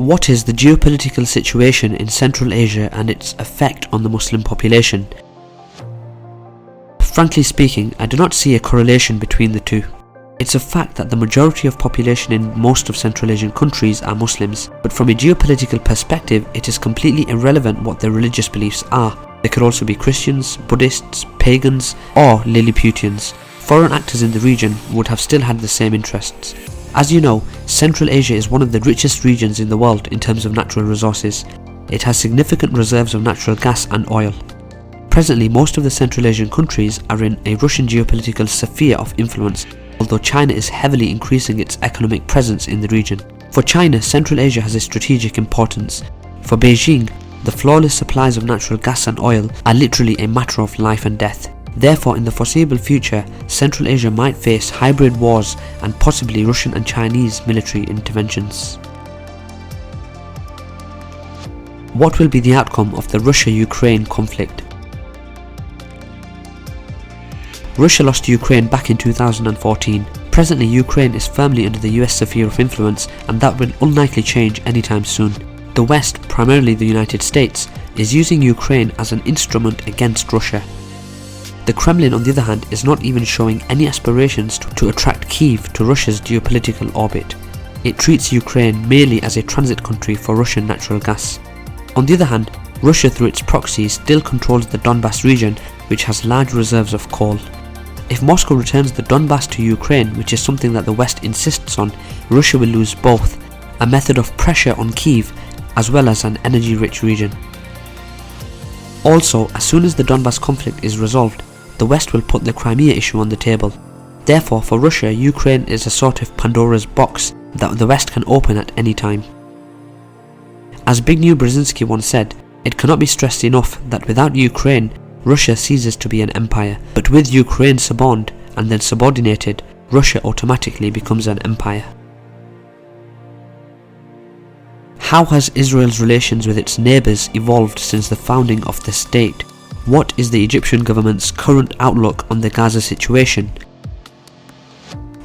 What is the geopolitical situation in Central Asia and its effect on the Muslim population? Frankly speaking, I do not see a correlation between the two. It's a fact that the majority of population in most of Central Asian countries are Muslims, but from a geopolitical perspective, it is completely irrelevant what their religious beliefs are. They could also be Christians, Buddhists, pagans, or Lilliputians. Foreign actors in the region would have still had the same interests. As you know, Central Asia is one of the richest regions in the world in terms of natural resources. It has significant reserves of natural gas and oil. Presently, most of the Central Asian countries are in a Russian geopolitical sphere of influence, although China is heavily increasing its economic presence in the region. For China, Central Asia has a strategic importance. For Beijing, the flawless supplies of natural gas and oil are literally a matter of life and death. Therefore, in the foreseeable future, Central Asia might face hybrid wars and possibly Russian and Chinese military interventions. What will be the outcome of the Russia-Ukraine conflict? Russia lost Ukraine back in 2014. Presently, Ukraine is firmly under the US sphere of influence, and that will unlikely change anytime soon. The West, primarily the United States, is using Ukraine as an instrument against Russia. The Kremlin, on the other hand, is not even showing any aspirations to attract Kyiv to Russia's geopolitical orbit. It treats Ukraine merely as a transit country for Russian natural gas. On the other hand, Russia through its proxies still controls the Donbas region, which has large reserves of coal. If Moscow returns the Donbas to Ukraine, which is something that the West insists on, Russia will lose both, a method of pressure on Kyiv as well as an energy-rich region. Also, as soon as the Donbas conflict is resolved, the West will put the Crimea issue on the table. Therefore, for Russia, Ukraine is a sort of Pandora's box that the West can open at any time. As Zbigniew Brzezinski once said, it cannot be stressed enough that without Ukraine, Russia ceases to be an empire, but with Ukraine suborned and then subordinated, Russia automatically becomes an empire. How has Israel's relations with its neighbours evolved since the founding of the state? What is the Egyptian government's current outlook on the Gaza situation?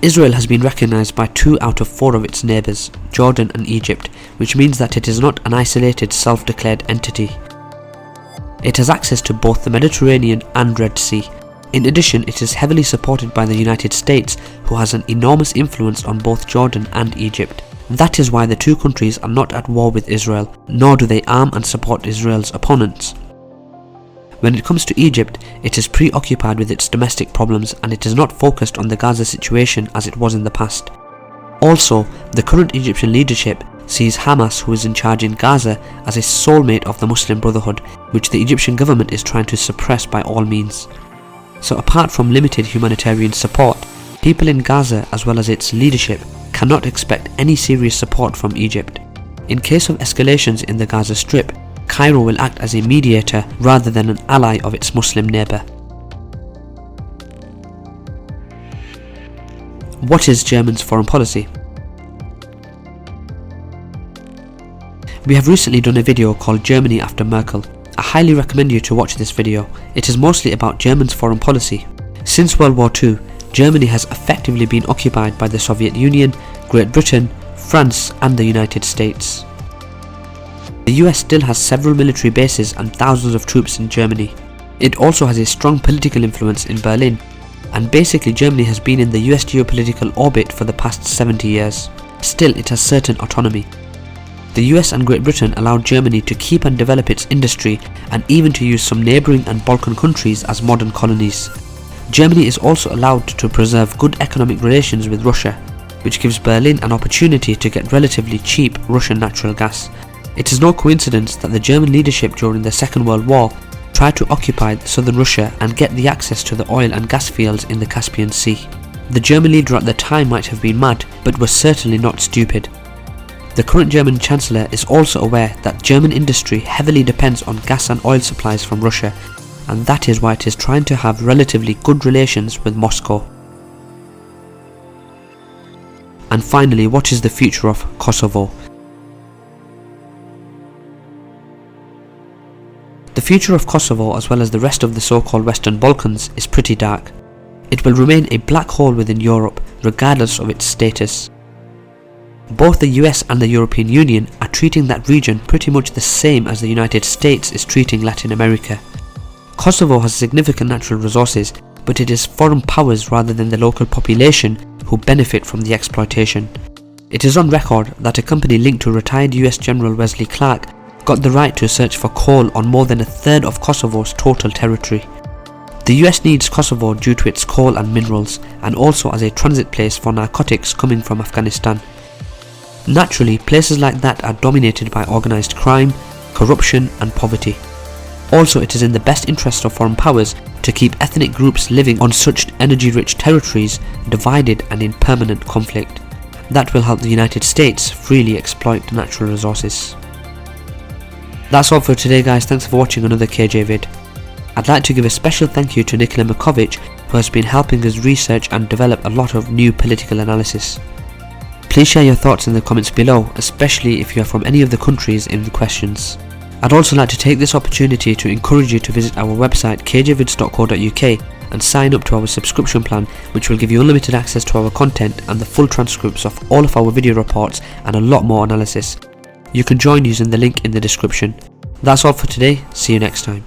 Israel has been recognised by 2 out of 4 of its neighbours, Jordan and Egypt, which means that it is not an isolated self-declared entity. It has access to both the Mediterranean and Red Sea. In addition, it is heavily supported by the United States, who has an enormous influence on both Jordan and Egypt. That is why the two countries are not at war with Israel, nor do they arm and support Israel's opponents. When it comes to Egypt, it is preoccupied with its domestic problems and it is not focused on the Gaza situation as it was in the past. Also, the current Egyptian leadership sees Hamas, who is in charge in Gaza, as a soulmate of the Muslim Brotherhood, which the Egyptian government is trying to suppress by all means. So apart from limited humanitarian support, people in Gaza as well as its leadership cannot expect any serious support from Egypt. In case of escalations in the Gaza Strip, Cairo will act as a mediator rather than an ally of its Muslim neighbour. What is Germany's foreign policy? We have recently done a video called Germany after Merkel. I highly recommend you to watch this video. It is mostly about Germany's foreign policy. Since World War II, Germany has effectively been occupied by the Soviet Union, Great Britain, France and the United States. The US still has several military bases and thousands of troops in Germany. It also has a strong political influence in Berlin, and basically Germany has been in the US geopolitical orbit for the past 70 years. Still, it has certain autonomy. The US and Great Britain allowed Germany to keep and develop its industry and even to use some neighbouring and Balkan countries as modern colonies. Germany is also allowed to preserve good economic relations with Russia, which gives Berlin an opportunity to get relatively cheap Russian natural gas. It is no coincidence that the German leadership during the Second World War tried to occupy southern Russia and get the access to the oil and gas fields in the Caspian Sea. The German leader at the time might have been mad, but was certainly not stupid. The current German Chancellor is also aware that German industry heavily depends on gas and oil supplies from Russia, and that is why it is trying to have relatively good relations with Moscow. And finally, what is the future of Kosovo? The future of Kosovo, as well as the rest of the so-called Western Balkans, is pretty dark. It will remain a black hole within Europe, regardless of its status. Both the US and the European Union are treating that region pretty much the same as the United States is treating Latin America. Kosovo has significant natural resources, but it is foreign powers rather than the local population who benefit from the exploitation. It is on record that a company linked to retired US General Wesley Clark got the right to search for coal on more than a third of Kosovo's total territory. The US needs Kosovo due to its coal and minerals, and also as a transit place for narcotics coming from Afghanistan. Naturally, places like that are dominated by organised crime, corruption and poverty. Also, it is in the best interest of foreign powers to keep ethnic groups living on such energy-rich territories divided and in permanent conflict. That will help the United States freely exploit natural resources. That's all for today guys, thanks for watching another KJ vid. I'd like to give a special thank you to Nikola Makovic, who has been helping us research and develop a lot of new political analysis. Please share your thoughts in the comments below, especially if you are from any of the countries in the questions. I'd also like to take this opportunity to encourage you to visit our website kjvids.co.uk and sign up to our subscription plan, which will give you unlimited access to our content and the full transcripts of all of our video reports and a lot more analysis. You can join using the link in the description. That's all for today, see you next time.